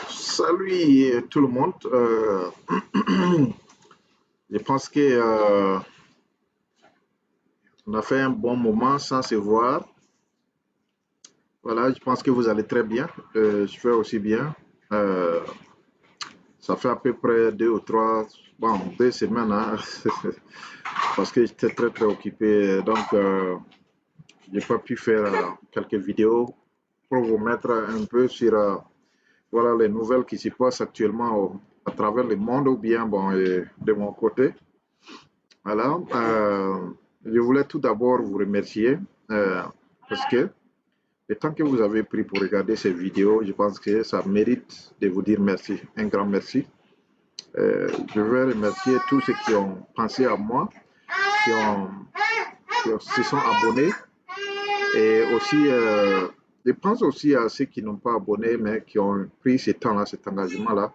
Salut tout le monde. Je pense que on a fait un bon moment sans se voir. Voilà, je pense que vous allez très bien. Je vais aussi bien. Euh, Ça fait à peu près 2 ou 3, bon, 2 semaines, hein, parce que j'étais très occupé. Donc, j'ai pas pu faire quelques vidéos pour vous mettre un peu sur voilà, les nouvelles qui se passent actuellement à travers le monde ou bien bon, de mon côté. Voilà, je voulais tout d'abord vous remercier euh, parce que le temps que vous avez pris pour regarder ces vidéos, je pense que ça mérite de vous dire merci, un grand merci. Je veux remercier tous ceux qui ont pensé à moi, qui, ont, se sont abonnés et aussi, je pense aussi à ceux qui n'ont pas abonné mais qui ont pris ce temps-là, cet engagement-là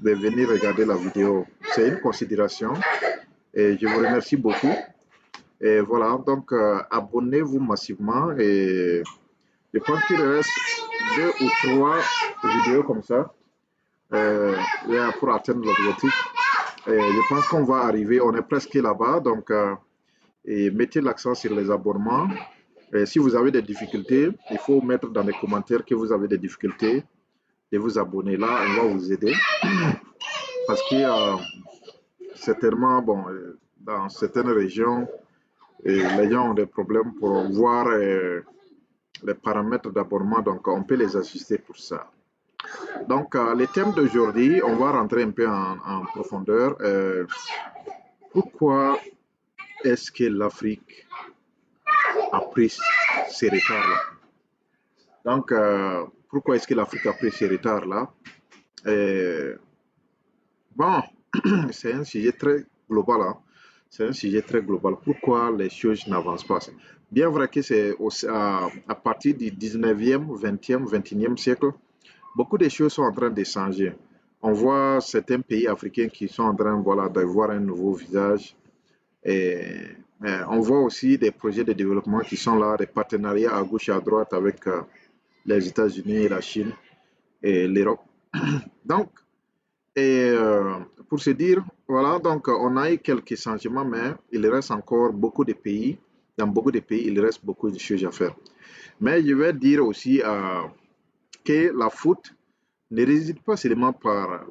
de venir regarder la vidéo. C'est une considération et je vous remercie beaucoup. Et voilà, donc abonnez-vous massivement et je pense qu'il reste 2 ou 3 vidéos comme ça pour atteindre l'objectif. Et je pense qu'on va arriver, on est presque là-bas, donc et mettez l'accent sur les abonnements. Et si vous avez des difficultés, il faut mettre dans les commentaires que vous avez des difficultés de vous abonner. Là, on va vous aider parce que certainement, bon, dans certaines régions, et les gens ont des problèmes pour voir les paramètres d'abonnement, donc on peut les ajuster pour ça. Donc, le thème d'aujourd'hui, on va rentrer un peu en profondeur. Pourquoi est-ce que l'Afrique a pris ces retards-là? Donc, pourquoi est-ce que l'Afrique a pris ces retards-là? Bon, c'est un sujet très global. Hein. C'est un sujet très global. Pourquoi les choses n'avancent pas? Bien vrai que c'est à partir du 19e, 20e, 21e siècle, beaucoup de choses sont en train de changer. On voit certains pays africains qui sont en train voilà, d'avoir un nouveau visage. Et, on voit aussi des projets de développement qui sont là, des partenariats à gauche et à droite avec les États-Unis, la Chine et l'Europe. Donc, pour se dire, voilà, donc on a eu quelques changements, mais il reste encore beaucoup de pays. Dans beaucoup de pays, il reste beaucoup de choses à faire. Mais je vais dire aussi que la faute ne réside pas seulement par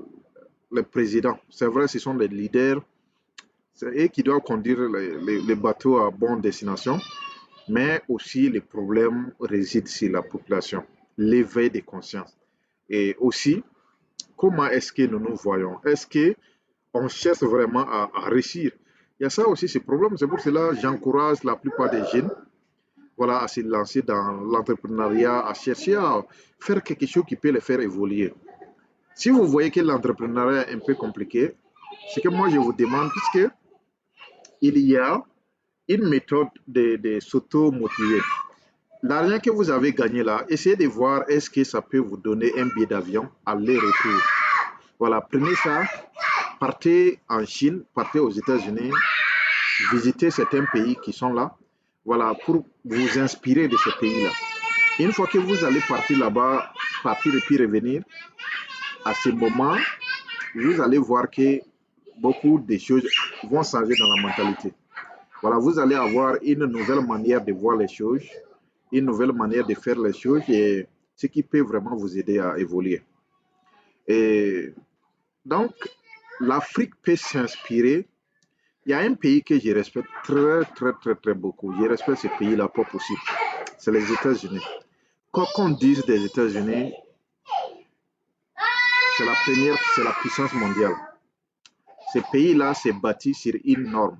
le président. C'est vrai, ce sont les leaders, c'est eux qui doivent conduire les bateaux à bonne destination, mais aussi les problèmes résident sur la population, l'éveil des consciences. Et aussi, comment est-ce que nous nous voyons? Est-ce que on cherche vraiment à réussir? Il y a ça aussi, ce problème. C'est pour cela que j'encourage la plupart des jeunes voilà, à se lancer dans l'entrepreneuriat, à chercher à faire quelque chose qui peut les faire évoluer. Si vous voyez que l'entrepreneuriat est un peu compliqué, ce que moi je vous demande, puisque il y a une méthode de s'auto-motiver. L'argent que vous avez gagné là, essayez de voir est-ce que ça peut vous donner un billet d'avion aller-retour. Voilà, prenez ça, partez en Chine, partez aux États-Unis, visitez certains pays qui sont là, voilà, pour vous inspirer de ces pays-là. Une fois que vous allez partir là-bas, partir et puis revenir, à ce moment, vous allez voir que beaucoup de choses vont changer dans la mentalité. Voilà, vous allez avoir une nouvelle manière de voir les choses, une nouvelle manière de faire les choses et ce qui peut vraiment vous aider à évoluer. Et donc, l'Afrique peut s'inspirer. Il y a un pays que je respecte très beaucoup. Je respecte ce pays-là, pas possible. C'est les États-Unis. Quoi qu'on dise des États-Unis, c'est la première, c'est la puissance mondiale. Ce pays-là s'est bâti sur une norme,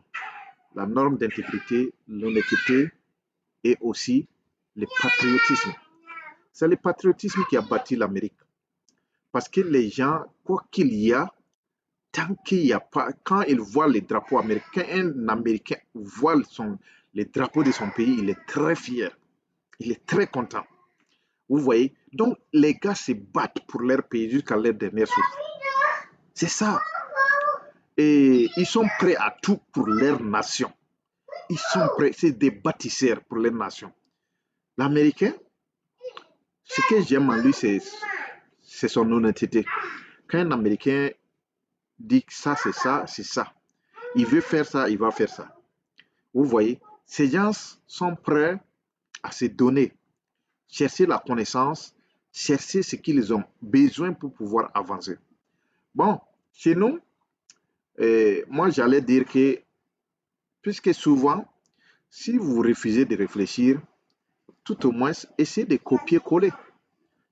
la norme d'intégrité, l'honnêteté et aussi le patriotisme. C'est le patriotisme qui a bâti l'Amérique. Parce que les gens, quoi qu'il y a, tant qu'il n'y a pas, quand ils voient les drapeaux américains, un Américain voit les drapeaux de son pays, il est très fier, il est très content. Vous voyez? Donc, les gars se battent pour leur pays jusqu'à leur dernière souffle. C'est ça. Et ils sont prêts à tout pour leur nation. Ils sont prêts, c'est des bâtisseurs pour leur nation. L'Américain, ce que j'aime en lui, c'est c'est son honnêteté. Quand un Américain dit que ça, c'est ça, c'est ça. Il veut faire ça, il va faire ça. Vous voyez, ces gens sont prêts à se donner, chercher la connaissance, chercher ce qu'ils ont besoin pour pouvoir avancer. Bon, chez nous, moi j'allais dire que, puisque souvent, si vous refusez de réfléchir, tout au moins, essayez de copier-coller.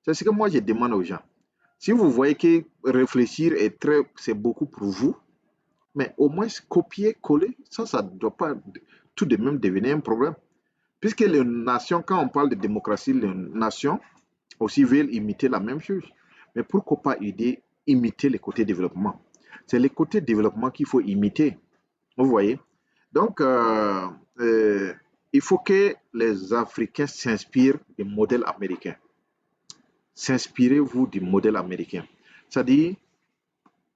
C'est ce que moi je demande aux gens. Si vous voyez que réfléchir c'est beaucoup pour vous, mais au moins copier-coller, ça ne doit pas tout de même devenir un problème. Puisque les nations, quand on parle de démocratie, les nations aussi veulent imiter la même chose. Mais pourquoi pas imiter les côtés développement? C'est les côtés développement qu'il faut imiter. Vous voyez? Donc, il faut que les Africains s'inspirent du modèle américain. S'inspirez-vous du modèle américain. C'est-à-dire,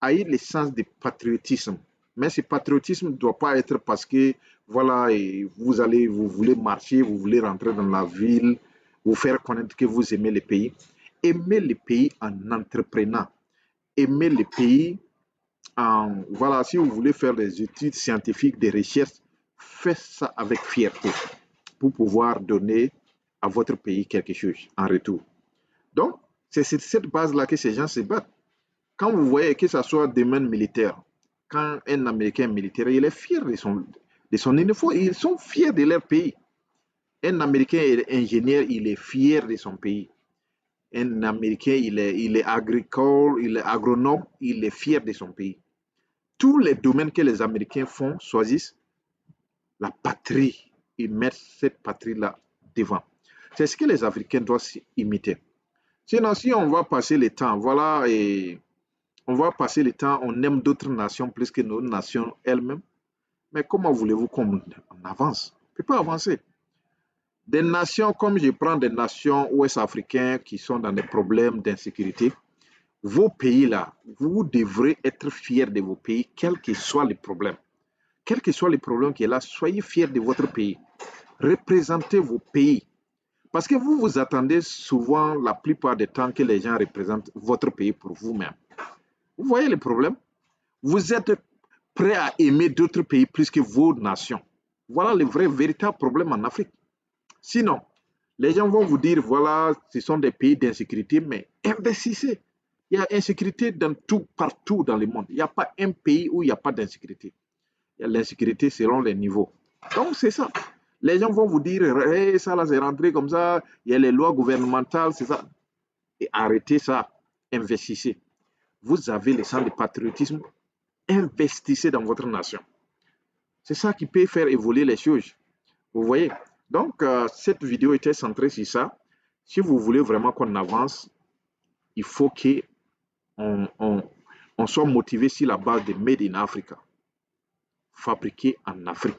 ayez le sens du patriotisme. Mais ce patriotisme ne doit pas être parce que, voilà, vous voulez marcher, vous voulez rentrer dans la ville, vous faire connaître que vous aimez le pays. Aimez le pays en entreprenant. Aimez le pays en, voilà, si vous voulez faire des études scientifiques, des recherches, faites ça avec fierté pour pouvoir donner à votre pays quelque chose en retour. Donc, c'est sur cette base-là que ces gens se battent. Quand vous voyez que ce soit des domaine militaire, quand un Américain militaire, il est fier de son uniforme, ils sont fiers de leur pays. Un Américain est ingénieur, il est fier de son pays. Un Américain, il est agricole, il est agronome, il est fier de son pays. Tous les domaines que les Américains font, choisissent la patrie. Ils mettent cette patrie-là devant. C'est ce que les Africains doivent imiter. Sinon, si on va passer le temps, voilà, et on va passer le temps, on aime d'autres nations plus que nos nations elles-mêmes. Mais comment voulez-vous qu'on avance? On ne peut pas avancer. Des nations, comme je prends des nations ouest-africaines qui sont dans des problèmes d'insécurité, vos pays-là, vous devrez être fiers de vos pays, quel que soit le problème. Quel que soit le problème qui est là, soyez fiers de votre pays. Représentez vos pays. Parce que vous vous attendez souvent, la plupart du temps, que les gens représentent votre pays pour vous-même. Vous voyez le problème? Vous êtes prêt à aimer d'autres pays plus que vos nations. Voilà le vrai, véritable problème en Afrique. Sinon, les gens vont vous dire, voilà, ce sont des pays d'insécurité, mais investissez. Il y a insécurité dans tout, partout dans le monde. Il n'y a pas un pays où il n'y a pas d'insécurité. Il y a l'insécurité selon les niveaux. Donc, c'est ça. Les gens vont vous dire, hey, ça là, c'est rentré comme ça, il y a les lois gouvernementales, c'est ça. Et arrêtez ça, investissez. Vous avez le sens de patriotisme, investissez dans votre nation. C'est ça qui peut faire évoluer les choses. Vous voyez? Donc, cette vidéo était centrée sur ça. Si vous voulez vraiment qu'on avance, il faut qu'on soit motivé sur la base de Made in Africa, fabriqué en Afrique.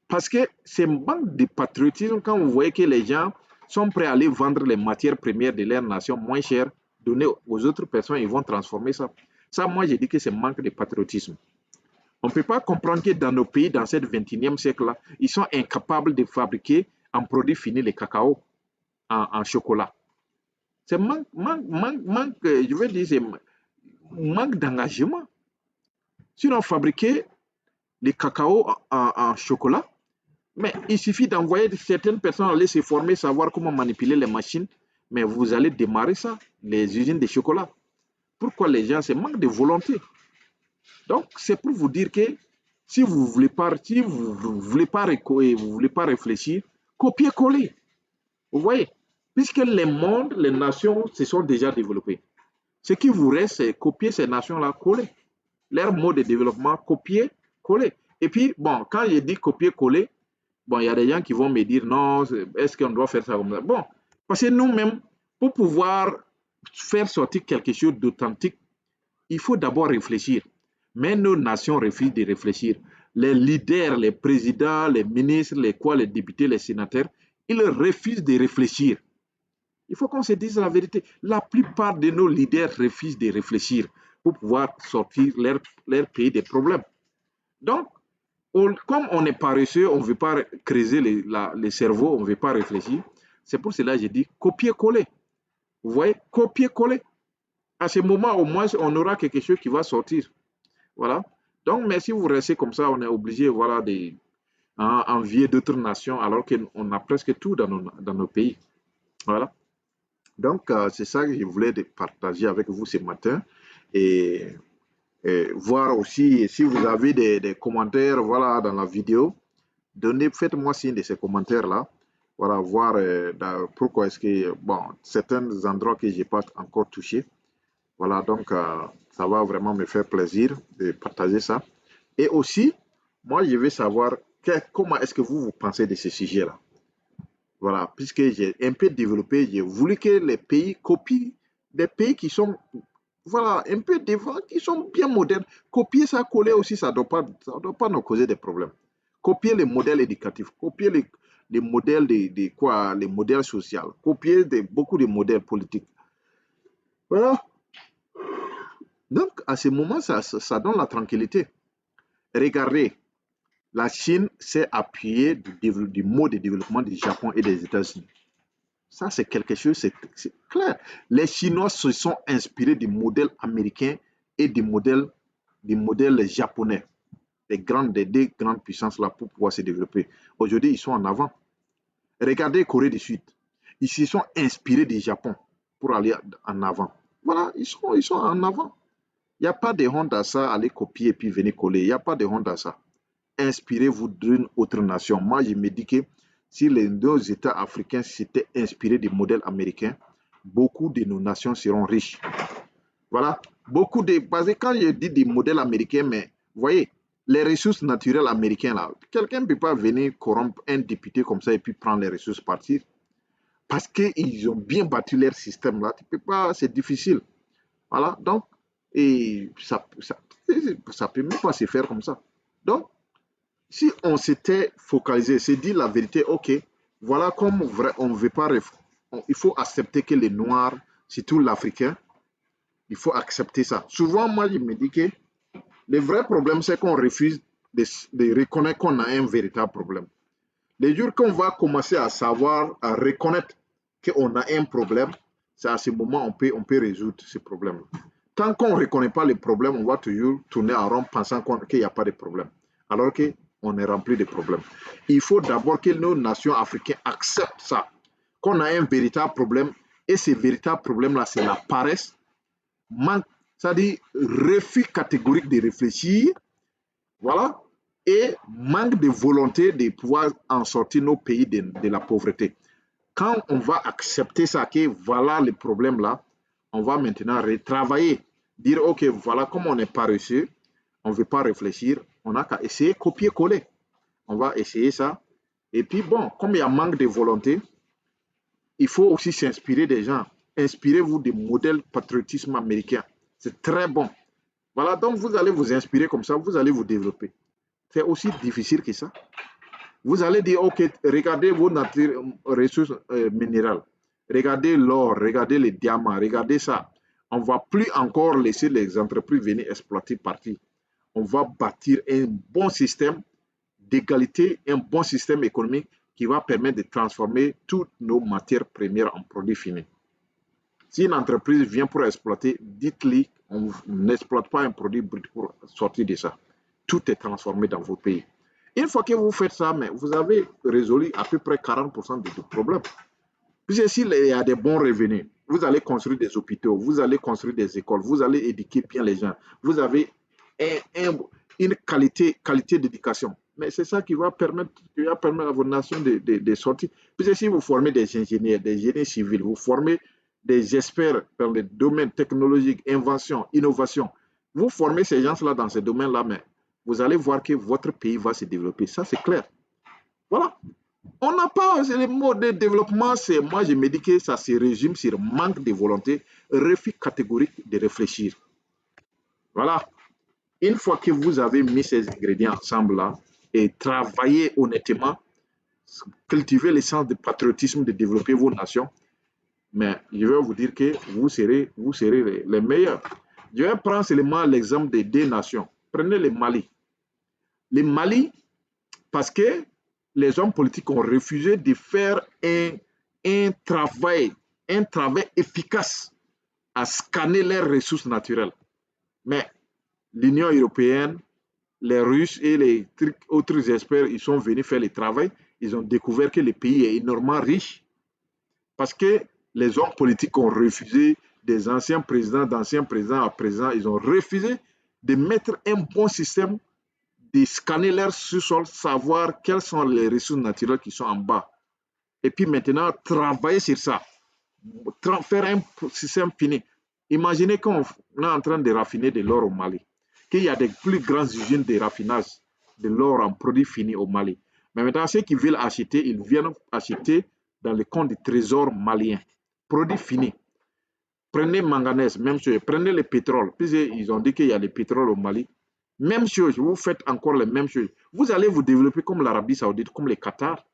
Parce que c'est un manque de patriotisme quand vous voyez que les gens sont prêts à aller vendre les matières premières de leur nation moins chères, donner aux autres personnes, ils vont transformer ça. Ça, moi, je dis que c'est un manque de patriotisme. On ne peut pas comprendre que dans nos pays, dans ce 21e siècle-là, ils sont incapables de fabriquer en produit fini le cacao en chocolat. C'est manque, je veux dire, c'est manque d'engagement. Sinon, fabriquer le cacao en chocolat, mais il suffit d'envoyer certaines personnes aller se former, savoir comment manipuler les machines, mais vous allez démarrer ça, les usines de chocolat. Pourquoi les gens, c'est manque de volonté. Donc, c'est pour vous dire que si vous ne voulez pas, vous voulez pas réfléchir, copier-coller. Vous voyez, puisque les mondes, les nations se sont déjà développées. Ce qui vous reste, c'est copier ces nations-là, coller. Leur mode de développement, copier, coller. Et puis, bon, quand je dis copier-coller, bon, il y a des gens qui vont me dire, non, est-ce qu'on doit faire ça comme ça? Bon, parce que nous-mêmes, pour pouvoir faire sortir quelque chose d'authentique, il faut d'abord réfléchir. Mais nos nations refusent de réfléchir. Les leaders, les présidents, les ministres, les députés, les sénateurs, ils refusent de réfléchir. Il faut qu'on se dise la vérité. La plupart de nos leaders refusent de réfléchir pour pouvoir sortir leur pays des problèmes. Donc, comme on est paresseux, on ne veut pas creuser le cerveau, on ne veut pas réfléchir. C'est pour cela que j'ai dit copier-coller. Vous voyez, copier-coller. À ce moment, au moins, on aura quelque chose qui va sortir. Voilà. Donc, mais si vous restez comme ça, on est obligé, voilà, envier d'autres nations alors qu'on a presque tout dans nos pays. Voilà. Donc, c'est ça que je voulais partager avec vous ce matin. Et, et voir aussi si vous avez des commentaires, voilà, dans la vidéo. Faites-moi signe de ces commentaires-là. Voilà, voir pourquoi est-ce que, bon, certains endroits que je n'ai pas encore touchés. Voilà, donc ça va vraiment me faire plaisir de partager ça. Et aussi, moi, je veux savoir comment est-ce que vous pensez de ce sujet-là. Voilà, puisque j'ai un peu développé, j'ai voulu que les pays copient des pays qui sont, voilà, un peu devant, qui sont bien modernes. Copier ça, coller aussi, ça doit pas nous causer des problèmes. Copier les modèles éducatifs, copier les modèles quoi, les modèles sociaux, copier beaucoup de modèles politiques. Voilà. Donc, à ce moment, ça donne la tranquillité. Regardez, la Chine s'est appuyée du mode de développement du Japon et des États-Unis. Ça, c'est quelque chose, c'est clair. Les Chinois se sont inspirés du modèle américain et du modèle japonais, des deux grandes puissances là pour pouvoir se développer. Aujourd'hui, ils sont en avant. Regardez Corée du Sud. Ils se sont inspirés du Japon pour aller en avant. Voilà, ils sont en avant. Il n'y a pas de honte à ça, aller copier et puis venir coller. Il n'y a pas de honte à ça. Inspirez-vous d'une autre nation. Moi, je me dis que si les deux États africains s'étaient inspirés du modèle américain, beaucoup de nos nations seront riches. Voilà. Parce que quand je dis du modèle américain, mais vous voyez, les ressources naturelles américaines, là, quelqu'un ne peut pas venir corrompre un député comme ça et puis prendre les ressources partir. Parce qu'ils ont bien bâti leur système là. Tu peux pas, c'est difficile. Voilà. Donc, et ça peut même pas se faire comme ça. Donc, si on s'était focalisé, c'est dit la vérité, ok, voilà comme vrai, on veut pas, il faut accepter que les Noirs, surtout l'Africain, il faut accepter ça. Souvent, moi, je me dis que le vrai problème, c'est qu'on refuse de reconnaître qu'on a un véritable problème. Les jours qu'on va commencer à savoir, à reconnaître qu'on a un problème, c'est à ce moment on peut résoudre ce problème. Tant qu'on ne reconnaît pas les problèmes, on va toujours tourner en rond pensant qu'il n'y a pas de problème. Alors qu'on est rempli de problèmes. Il faut d'abord que nos nations africaines acceptent ça, qu'on a un véritable problème. Et ce véritable problème-là, c'est la paresse, manque, c'est-à-dire refus catégorique de réfléchir, voilà, et manque de volonté de pouvoir en sortir nos pays de la pauvreté. Quand on va accepter ça, que voilà le problème là, on va maintenant retravailler, dire ok, voilà comment on est paresseux, on ne veut pas réfléchir, on n'a qu'à essayer copier-coller. On va essayer ça. Et puis bon, comme il y a manque de volonté, il faut aussi s'inspirer des gens. Inspirez-vous des modèles patriotisme américain. C'est très bon. Voilà, donc vous allez vous inspirer comme ça, vous allez vous développer. C'est aussi difficile que ça. Vous allez dire, ok, regardez vos ressources minérales, regardez l'or, regardez les diamants, regardez ça. On ne va plus encore laisser les entreprises venir exploiter partout. On va bâtir un bon système d'égalité, un bon système économique qui va permettre de transformer toutes nos matières premières en produits finis. Si une entreprise vient pour exploiter, dites-lui, on n'exploite pas un produit brut pour sortir de ça. Tout est transformé dans vos pays. Une fois que vous faites ça, mais vous avez résolu à peu près 40% de vos problèmes. Puisque s'il y a des bons revenus, vous allez construire des hôpitaux, vous allez construire des écoles, vous allez éduquer bien les gens, vous avez une qualité d'éducation. Mais c'est ça qui va permettre à votre nation de sortir. Puisque si vous formez des ingénieurs, des génies civils, vous formez des experts dans les domaines technologiques, invention, innovation, vous formez ces gens-là dans ces domaines-là, mais vous allez voir que votre pays va se développer. Ça, c'est clair. Voilà. On n'a pas le mot de développement, c'est moi je me dis que ça se résume sur manque de volonté, refus catégorique de réfléchir. Voilà. Une fois que vous avez mis ces ingrédients ensemble là et travaillé honnêtement, cultiver le sens de patriotisme, de développer vos nations, mais je vais vous dire que vous serez les meilleurs. Je vais prendre seulement l'exemple des deux nations. Prenez le Mali. Le Mali, parce que les hommes politiques ont refusé de faire un travail efficace à scanner leurs ressources naturelles. Mais l'Union européenne, les Russes et les autres experts, ils sont venus faire le travail. Ils ont découvert que le pays est énormément riche parce que les hommes politiques ont refusé, des anciens présidents, d'anciens présidents à présent, ils ont refusé de mettre un bon système, de scanner leur sous-sol, savoir quelles sont les ressources naturelles qui sont en bas. Et puis maintenant, travailler sur ça, faire un système fini. Imaginez qu'on est en train de raffiner de l'or au Mali, qu'il y a des plus grandes usines de raffinage de l'or en produits finis au Mali. Mais maintenant, ceux qui veulent acheter, ils viennent acheter dans les comptes du trésor malien. Produits finis. Prenez manganèse, même chose. Prenez le pétrole. Puis ils ont dit qu'il y a le pétrole au Mali. Même chose, vous faites encore les mêmes choses. Vous allez vous développer comme l'Arabie Saoudite, comme le Qatar.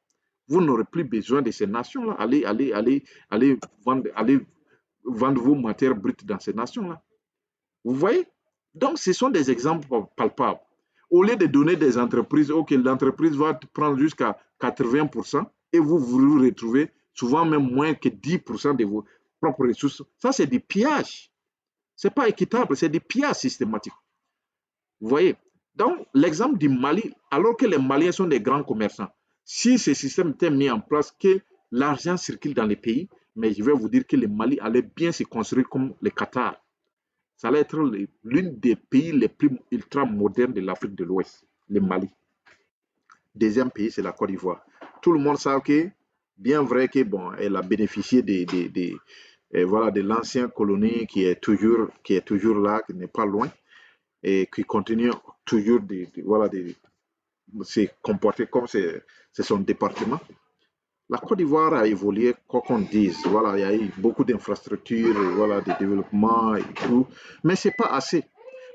Vous n'aurez plus besoin de ces nations-là. Allez vendre vos matières brutes dans ces nations-là. Vous voyez? Donc, ce sont des exemples palpables. Au lieu de donner des entreprises, ok, l'entreprise va prendre jusqu'à 80% et vous vous retrouvez souvent même moins que 10% de vos propres ressources. Ça, c'est du pillage. Ce n'est pas équitable, c'est du pillage systématique. Vous voyez? Donc, l'exemple du Mali, alors que les Maliens sont des grands commerçants, si ce système était mis en place, que l'argent circule dans les pays, mais je vais vous dire que le Mali allait bien se construire comme le Qatar. Ça allait être l'un des pays les plus ultra modernes de l'Afrique de l'Ouest, le Mali. Deuxième pays, c'est la Côte d'Ivoire. Tout le monde sait que, bien vrai que bon, elle a bénéficié voilà, de l'ancienne colonie qui est toujours là, qui n'est pas loin, et qui continue toujours voilà, de se comporter comme c'est son département. La Côte d'Ivoire a évolué, quoi qu'on dise. Voilà, il y a eu beaucoup d'infrastructures, voilà, de développement et tout, mais ce n'est pas assez.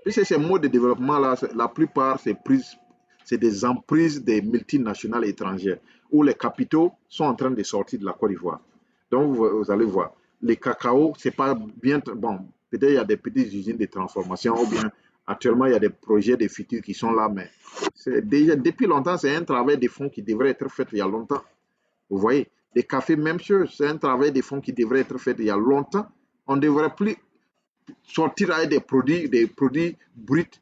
Puisque ces modes de développement-là, la plupart, c'est des emprises des multinationales étrangères où les capitaux sont en train de sortir de la Côte d'Ivoire. Donc, vous allez voir, les cacao, c'est pas bien. Bon, peut-être il y a des petites usines de transformation ou bien actuellement, il y a des projets de futur qui sont là, mais déjà, depuis longtemps, c'est un travail de fonds qui devrait être fait il y a longtemps. Vous voyez, les cafés, même chose, c'est un travail de fonds qui devrait être fait il y a longtemps. On ne devrait plus sortir avec des produits bruts,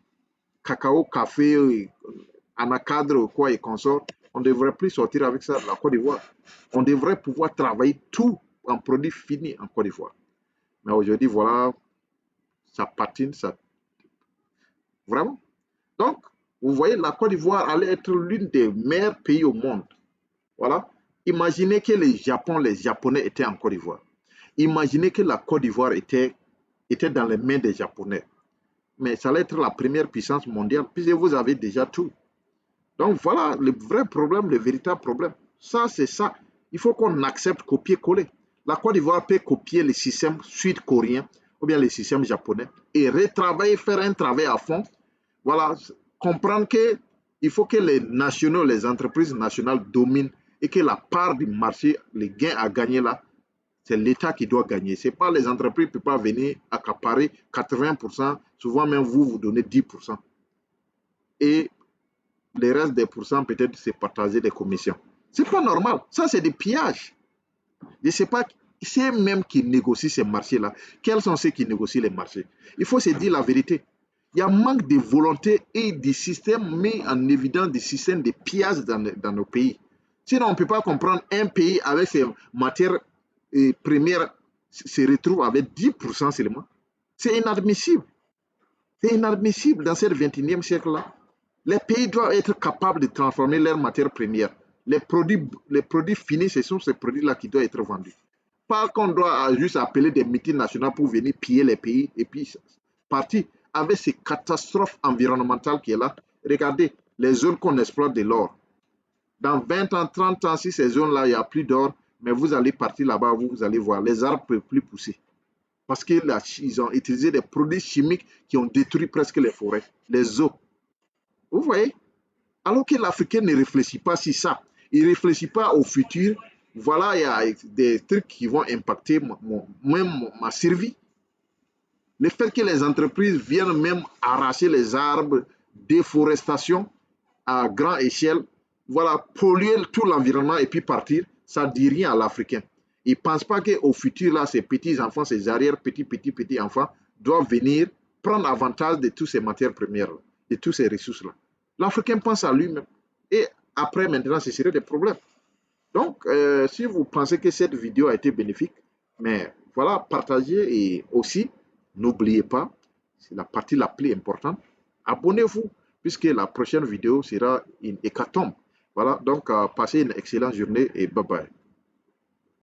cacao, café, anacadre, quoi et consorts. On ne devrait plus sortir avec ça de la Côte d'Ivoire. On devrait pouvoir travailler tout en produits finis en Côte d'Ivoire. Mais aujourd'hui, voilà, ça patine, ça. Vraiment. Donc, vous voyez, la Côte d'Ivoire allait être l'une des meilleurs pays au monde. Voilà. Imaginez que les Japonais étaient en Côte d'Ivoire. Imaginez que la Côte d'Ivoire était dans les mains des Japonais. Mais ça allait être la première puissance mondiale, puisque vous avez déjà tout. Donc voilà le vrai problème, le véritable problème. Ça, c'est ça. Il faut qu'on accepte copier-coller. La Côte d'Ivoire peut copier le système sud-coréen ou bien le système japonais et retravailler, faire un travail à fond. Voilà, comprendre qu'il faut que les nationaux, les entreprises nationales dominent et que la part du marché, les gains à gagner là, c'est l'État qui doit gagner. Ce n'est pas les entreprises qui ne peuvent pas venir accaparer 80%, souvent même vous donnez 10%. Et les restes des pourcents, peut-être, c'est partager des commissions. Ce n'est pas normal. Ça, c'est des pillages. Je ne sais pas, c'est même qui négocient ces marchés-là. Quels sont ceux qui négocient les marchés? Il faut se dire la vérité. Il y a un manque de volonté et du système mis en évidence des systèmes de pillage dans nos pays. Sinon, on ne peut pas comprendre un pays avec ses matières premières se retrouve avec 10% seulement. C'est inadmissible. C'est inadmissible dans ce 21e siècle-là. Les pays doivent être capables de transformer leurs matières premières. Les produits finis, ce sont ces produits-là qui doivent être vendus. Pas qu'on doit juste appeler des multinationales pour venir piller les pays et puis partir avec ces catastrophes environnementales qui est là. Regardez les zones qu'on exploite de l'or. Dans 20 ans, 30 ans, si ces zones-là, il n'y a plus d'or, mais vous allez partir là-bas, vous allez voir, les arbres ne peuvent plus pousser. Parce qu'ils ont utilisé des produits chimiques qui ont détruit presque les forêts, les eaux. Vous voyez? Alors que l'Africain ne réfléchit pas sur ça. Il ne réfléchit pas au futur. Voilà, il y a des trucs qui vont impacter même ma survie. Le fait que les entreprises viennent même arracher les arbres, déforestation à grande échelle, voilà, polluer tout l'environnement et puis partir, ça ne dit rien à l'Africain. Ils ne pensent pas qu'au futur, là, ces petits-enfants, ces arrière-petits-enfants doivent venir prendre avantage de toutes ces matières premières, de toutes ces ressources-là. L'Africain pense à lui-même. Et après, maintenant, ce serait des problèmes. Donc, si vous pensez que cette vidéo a été bénéfique, mais voilà, partagez et aussi, n'oubliez pas, c'est la partie la plus importante, abonnez-vous, puisque la prochaine vidéo sera une hécatombe. Voilà, donc passez une excellente journée et bye bye.